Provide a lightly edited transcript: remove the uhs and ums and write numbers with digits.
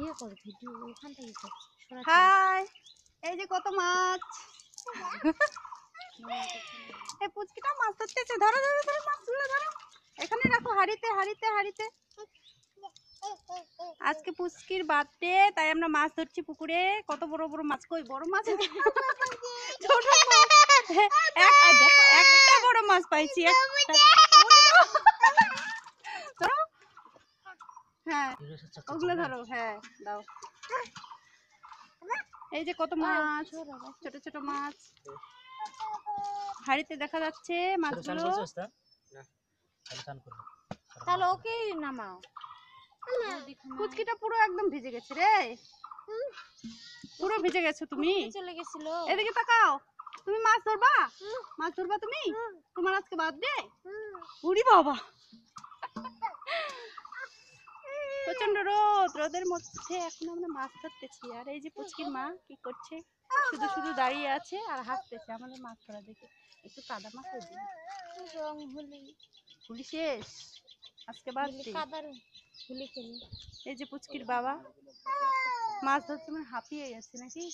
ইয়ে কর ভিডিও ওখান থেকে কর। হাই, এই যে কত মাছ। এই পুচকিটা মাছ ধরতেছে। ধরো ধরো ধরো, মাছগুলো ধরো। এখানে রাখো, হাড়িতে হাড়িতে হাড়িতে। আজকে পুচকির বার্থডে, তাই আমরা মাছ ধরছি পুকুরে। কত বড় বড় মাছ, কই বড় মাছ? ছোট মাছ। একটা বড় মাছ পাইছি। হ্যাঁ, ওগুলো ধরো। হ্যাঁ, দাও। এই যে কত মাছ, ছোট ছোট মাছ হাড়িতে দেখা যাচ্ছে মাছগুলো। তাহলে ওকে নামাও। কুচকিটা পুরো একদম ভিজে গেছে রে, পুরো ভিজে গেছো তুমি। চলে গেছিল। এদিকে তাকাও। তুমি মাছ ধরবা? মাছ ধরবা তুমি? তোমার আজকে বার্থডে? উড়ি বাবা, প্রচন্ড রোদ। রোদের মধ্যে এখন আমরা মাছ ধরতেছি। আর এই যে পুচকির মা কি করছে, শুধু শুধু দাঁড়িয়ে আছে আর হাসতেছে আমাদের মাছ ধরা দেখে। একটু কাদা মাছ রং হলি হুলি শেষ, আজকে বার্থডে। কাদার হুলি খেলি। এই যে পুচকির বাবা মাছ ধরতে মানে হাঁপিয়ে গেছে নাকি।